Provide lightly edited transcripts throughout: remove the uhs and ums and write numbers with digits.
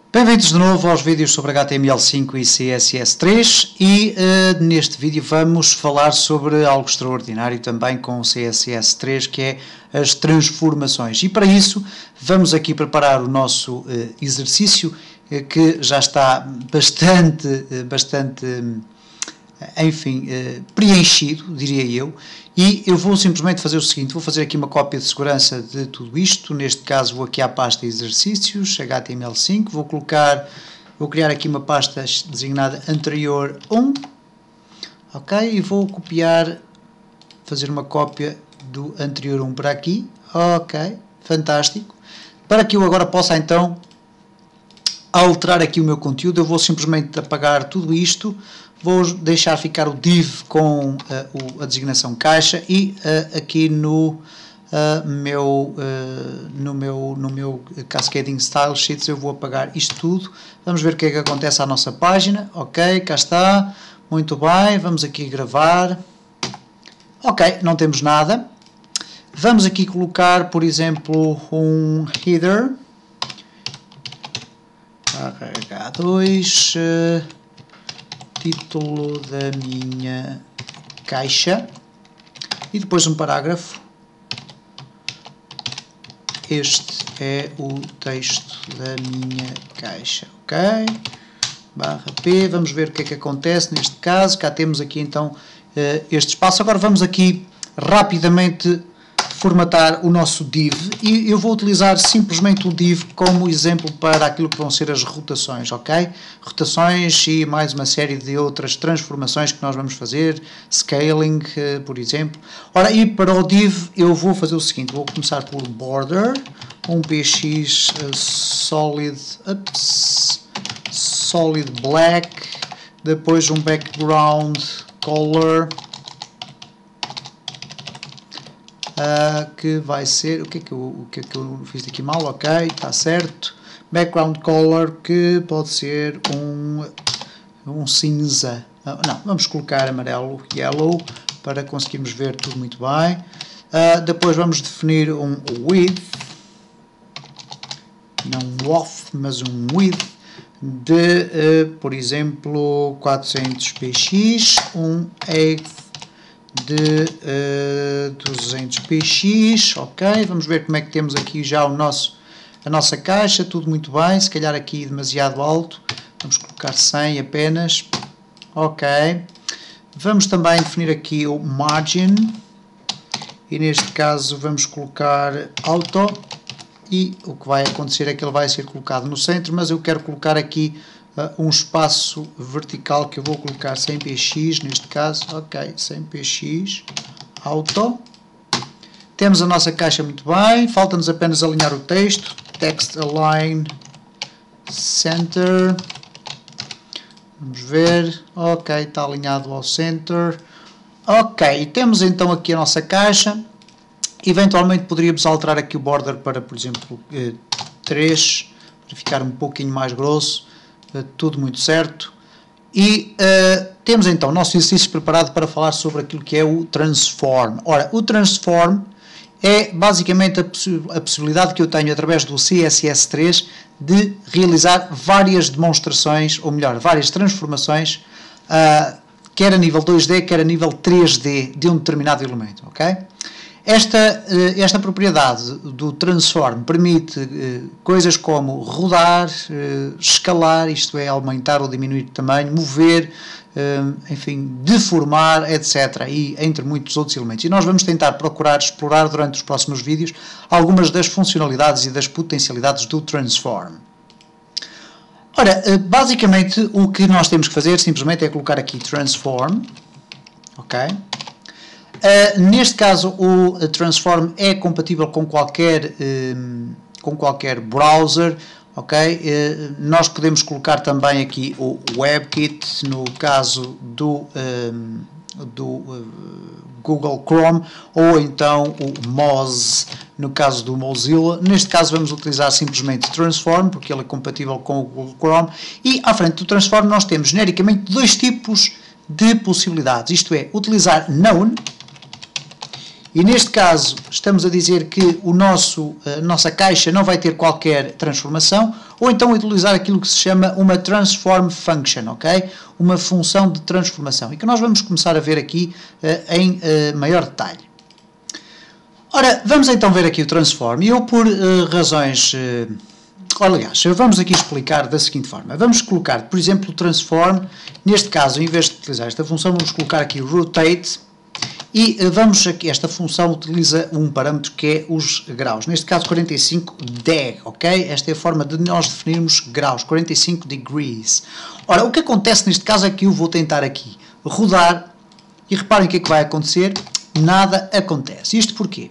Bem-vindos de novo aos vídeos sobre HTML5 e CSS3 e neste vídeo vamos falar sobre algo extraordinário também com o CSS3, que é as transformações. E para isso vamos aqui preparar o nosso exercício que já está bastante preenchido, diria eu, e eu vou simplesmente fazer o seguinte: vou fazer aqui uma cópia de segurança de tudo isto. Neste caso vou aqui à pasta exercícios, HTML5, vou criar aqui uma pasta designada anterior 1, ok, e vou copiar, fazer uma cópia do anterior 1 para aqui, ok, fantástico, para que eu agora possa então alterar aqui o meu conteúdo. Eu vou simplesmente apagar tudo isto, vou deixar ficar o div com a designação caixa e aqui no meu Cascading Style Sheets eu vou apagar isto tudo. Vamos ver o que é que acontece à nossa página. Ok, cá está, muito bem, vamos aqui gravar. Ok, não temos nada. Vamos aqui colocar, por exemplo, um header H2, título da minha caixa e depois um parágrafo. Este é o texto da minha caixa, ok? Barra P, vamos ver o que é que acontece neste caso. Cá temos aqui então este espaço. Agora vamos aqui rapidamente formatar o nosso div e eu vou utilizar simplesmente o div como exemplo para aquilo que vão ser as rotações, ok? Rotações e mais uma série de outras transformações que nós vamos fazer, scaling, por exemplo. Ora, e para o div eu vou fazer o seguinte: vou começar por border, um px solid black, depois um background color, que vai ser, o que é que eu fiz aqui mal, ok, está certo, background color, que pode ser um cinza, não, vamos colocar amarelo, yellow, para conseguirmos ver tudo muito bem. Depois vamos definir um width, não wath, mas um width de, por exemplo, 400 px, um height de 200 px, ok, vamos ver como é que temos aqui já a nossa caixa, tudo muito bem, se calhar aqui demasiado alto, vamos colocar 100 apenas, ok, vamos também definir aqui o margin, e neste caso vamos colocar auto, e o que vai acontecer é que ele vai ser colocado no centro, mas eu quero colocar aqui um espaço vertical que eu vou colocar 100 px neste caso, ok, 100 px, auto. Temos a nossa caixa muito bem, falta-nos apenas alinhar o texto, text align center, vamos ver, ok, está alinhado ao center, ok, temos então aqui a nossa caixa. Eventualmente poderíamos alterar aqui o border para, por exemplo, 3, para ficar um pouquinho mais grosso. Tudo muito certo. E temos então o nosso exercício preparado para falar sobre aquilo que é o transform. Ora, o transform é basicamente a possibilidade que eu tenho através do CSS3 de realizar várias demonstrações, ou melhor, várias transformações, quer a nível 2D, quer a nível 3D de um determinado elemento, ok? Esta propriedade do transform permite coisas como rodar, escalar, isto é, aumentar ou diminuir o tamanho, mover, enfim, deformar, etc. E entre muitos outros elementos. E nós vamos tentar procurar explorar durante os próximos vídeos algumas das funcionalidades e das potencialidades do transform. Ora, basicamente o que nós temos que fazer simplesmente é colocar aqui transform, ok? Neste caso o transform é compatível com qualquer browser, ok? Nós podemos colocar também aqui o WebKit no caso do Google Chrome, ou então o Moz no caso do Mozilla. Neste caso vamos utilizar simplesmente Transform, porque ele é compatível com o Google Chrome, e à frente do Transform nós temos genericamente dois tipos de possibilidades, isto é, utilizar None, e neste caso estamos a dizer que a nossa caixa não vai ter qualquer transformação, ou então utilizar aquilo que se chama uma transform function, ok? Uma função de transformação, e que nós vamos começar a ver aqui em maior detalhe. Ora, vamos então ver aqui o transform, e eu por razões... aliás, vamos aqui explicar da seguinte forma. Vamos colocar, por exemplo, o transform, neste caso, em vez de utilizar esta função, vamos colocar aqui o rotate, e vamos aqui, esta função utiliza um parâmetro que é os graus, neste caso 45 deg, ok? Esta é a forma de nós definirmos graus, 45 degrees. Ora, o que acontece neste caso é que eu vou tentar aqui rodar, e reparem o que é que vai acontecer, nada acontece. Isto porquê?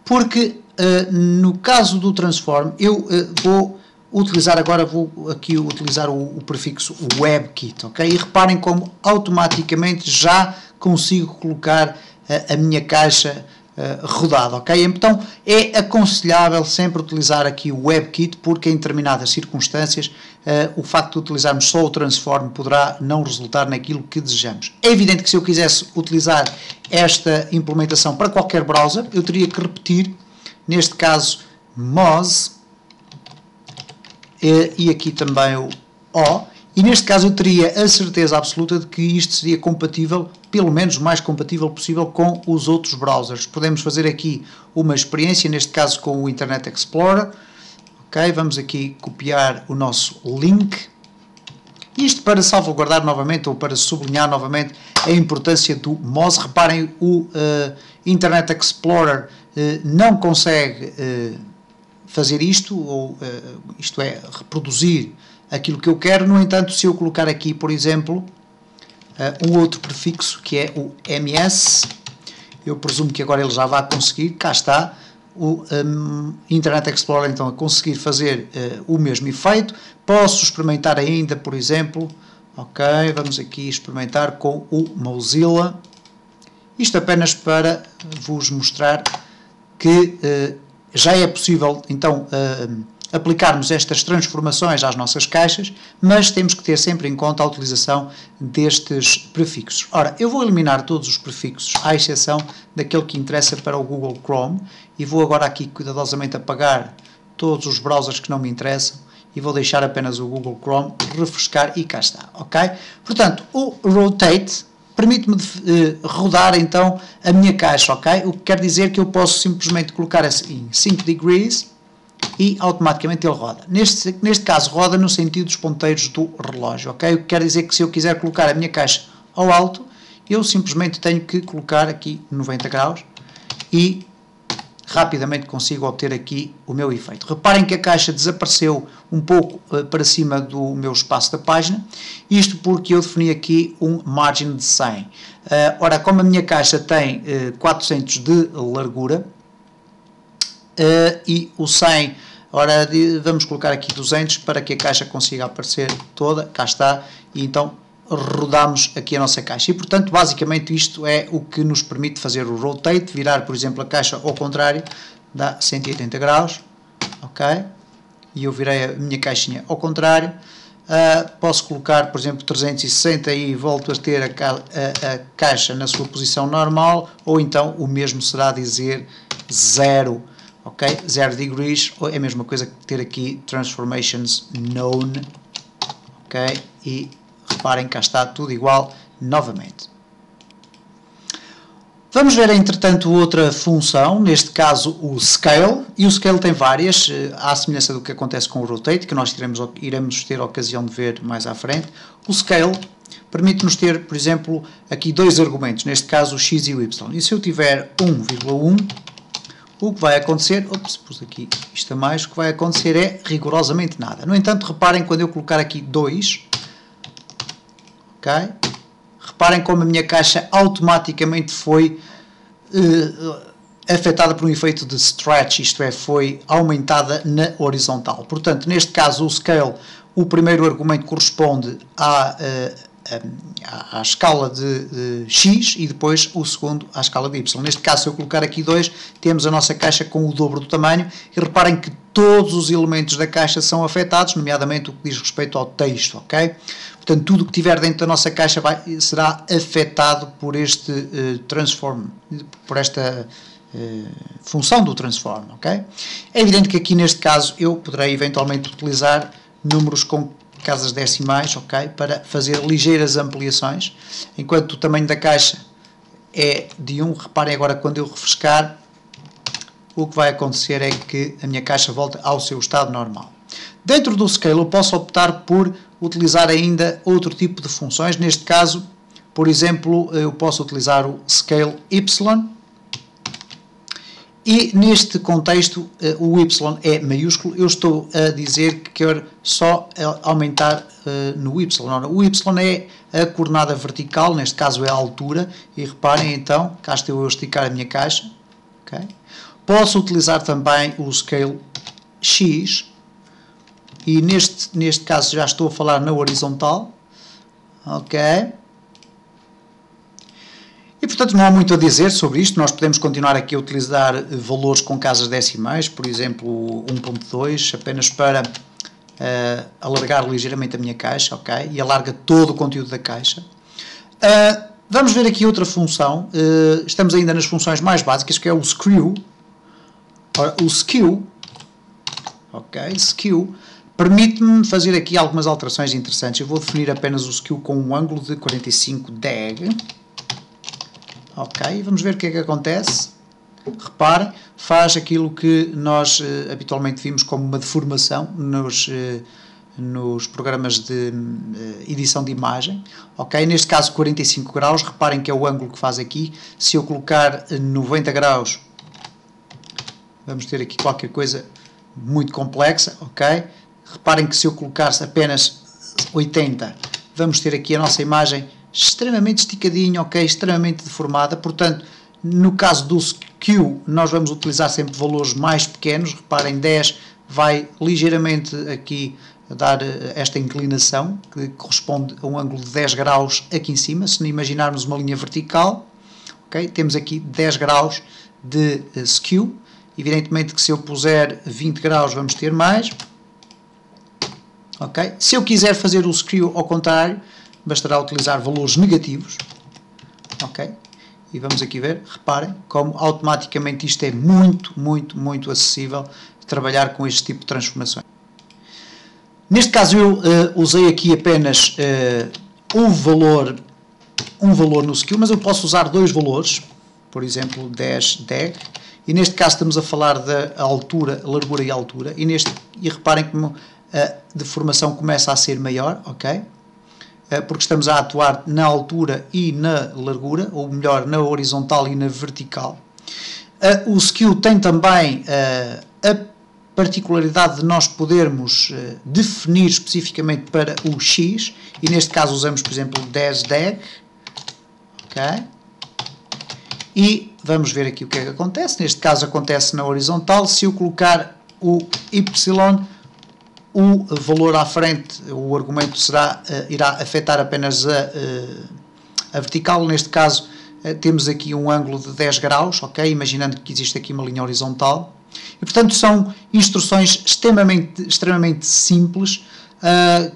Porque no caso do transform, eu vou utilizar agora, vou aqui utilizar o prefixo WebKit, ok? E reparem como automaticamente já consigo colocar a minha caixa rodada, ok? Então é aconselhável sempre utilizar aqui o WebKit, porque em determinadas circunstâncias o facto de utilizarmos só o transform poderá não resultar naquilo que desejamos. É evidente que se eu quisesse utilizar esta implementação para qualquer browser, eu teria que repetir, neste caso, Moz, e aqui também o O, e neste caso eu teria a certeza absoluta de que isto seria compatível, pelo menos o mais compatível possível, com os outros browsers. Podemos fazer aqui uma experiência, neste caso com o Internet Explorer. Ok, vamos aqui copiar o nosso link. Isto para salvaguardar novamente, ou para sublinhar novamente, a importância do Moz. Reparem, o Internet Explorer não consegue fazer isto, ou isto é, reproduzir aquilo que eu quero. No entanto, se eu colocar aqui, por exemplo, um outro prefixo, que é o ms, eu presumo que agora ele já vai conseguir, cá está, o Internet Explorer então a conseguir fazer o mesmo efeito. Posso experimentar ainda, por exemplo, ok, vamos aqui experimentar com o Mozilla, isto apenas para vos mostrar que já é possível então aplicarmos estas transformações às nossas caixas, mas temos que ter sempre em conta a utilização destes prefixos. Ora, eu vou eliminar todos os prefixos, à exceção daquele que interessa para o Google Chrome, e vou agora aqui cuidadosamente apagar todos os browsers que não me interessam, e vou deixar apenas o Google Chrome, refrescar, e cá está, ok? Portanto, o Rotate permite-me rodar então a minha caixa, ok? O que quer dizer que eu posso simplesmente colocar assim 5 degrees, e automaticamente ele roda. Neste caso roda no sentido dos ponteiros do relógio, ok? O que quer dizer que se eu quiser colocar a minha caixa ao alto, eu simplesmente tenho que colocar aqui 90 graus e rapidamente consigo obter aqui o meu efeito. Reparem que a caixa desapareceu um pouco para cima do meu espaço da página, isto porque eu defini aqui um margin de 100. Ora, como a minha caixa tem 400 de largura, e o 100, ora vamos colocar aqui 200 para que a caixa consiga aparecer toda, cá está, e então rodamos aqui a nossa caixa, e portanto basicamente isto é o que nos permite fazer o rotate, virar por exemplo a caixa ao contrário, dá 180 graus, ok, e eu virei a minha caixinha ao contrário. Posso colocar por exemplo 360 e volto a ter a caixa na sua posição normal, ou então o mesmo será dizer 0, ok, 0 degrees, ou é a mesma coisa que ter aqui transformations known, ok, e reparem, cá está tudo igual novamente. Vamos ver entretanto outra função, neste caso o scale, e o scale tem várias, à semelhança do que acontece com o rotate, que nós iremos ter a ocasião de ver mais à frente. O scale permite-nos ter, por exemplo, aqui dois argumentos, neste caso o x e o y, e se eu tiver 1,1, o que vai acontecer, pus aqui isto a mais, o que vai acontecer é rigorosamente nada. No entanto, reparem quando eu colocar aqui 2, ok? Reparem como a minha caixa automaticamente foi afetada por um efeito de stretch, isto é, foi aumentada na horizontal. Portanto, neste caso o scale, o primeiro argumento corresponde à escala de x e depois o segundo à escala de y. Neste caso, se eu colocar aqui 2, temos a nossa caixa com o dobro do tamanho, e reparem que todos os elementos da caixa são afetados, nomeadamente o que diz respeito ao texto, ok? Portanto, tudo o que tiver dentro da nossa caixa será afetado por este transform, por esta função do transform, ok? É evidente que aqui neste caso eu poderei eventualmente utilizar números com casas decimais, ok? Para fazer ligeiras ampliações, enquanto o tamanho da caixa é de 1. Reparem agora, quando eu refrescar, o que vai acontecer é que a minha caixa volta ao seu estado normal. Dentro do Scale eu posso optar por utilizar ainda outro tipo de funções. Neste caso, por exemplo, eu posso utilizar o Scale Y. E neste contexto, o Y é maiúsculo. Eu estou a dizer que quero só aumentar no Y. O Y é a coordenada vertical, neste caso é a altura. E reparem então, cá estou eu a esticar a minha caixa. Okay? Posso utilizar também o Scale X. E neste caso já estou a falar na horizontal. Ok? E, portanto, não há muito a dizer sobre isto. Nós podemos continuar aqui a utilizar valores com casas decimais, por exemplo, 1.2, apenas para alargar ligeiramente a minha caixa, ok? E alarga todo o conteúdo da caixa. Vamos ver aqui outra função. Estamos ainda nas funções mais básicas, que é o Screw. Ora, o Skew, ok? Skew permite-me fazer aqui algumas alterações interessantes. Eu vou definir apenas o Skew com um ângulo de 45 deg. Ok, vamos ver o que é que acontece. Reparem, faz aquilo que nós habitualmente vimos como uma deformação nos programas de edição de imagem. Ok, neste caso 45 graus, reparem que é o ângulo que faz aqui. Se eu colocar 90 graus, vamos ter aqui qualquer coisa muito complexa, ok? Reparem que se eu colocar apenas 80, vamos ter aqui a nossa imagem extremamente esticadinha, ok? Extremamente deformada. Portanto, no caso do Skew, nós vamos utilizar sempre valores mais pequenos. Reparem, 10 vai ligeiramente aqui dar esta inclinação, que corresponde a um ângulo de 10 graus aqui em cima. Se imaginarmos uma linha vertical, ok? Temos aqui 10 graus de Skew. Evidentemente que se eu puser 20 graus vamos ter mais. Ok? Se eu quiser fazer o Skew ao contrário, bastará utilizar valores negativos. Ok? E vamos aqui ver, reparem como automaticamente isto é muito acessível trabalhar com este tipo de transformações. Neste caso eu usei aqui apenas um valor no Skew, mas eu posso usar dois valores, por exemplo 10 deg, e neste caso estamos a falar da altura, largura e altura, e reparem como a deformação começa a ser maior, ok? Porque estamos a atuar na altura e na largura, ou melhor, na horizontal e na vertical. O Skew tem também a particularidade de nós podermos definir especificamente para o X, e neste caso usamos, por exemplo, 10 deg, ok? E vamos ver aqui o que é que acontece. Neste caso acontece na horizontal. Se eu colocar o Y, o valor à frente, o argumento irá afetar apenas a vertical. Neste caso temos aqui um ângulo de 10 graus, ok? Imaginando que existe aqui uma linha horizontal. E portanto são instruções extremamente simples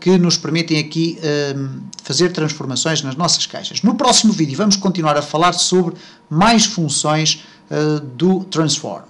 que nos permitem aqui fazer transformações nas nossas caixas. No próximo vídeo vamos continuar a falar sobre mais funções do Transform.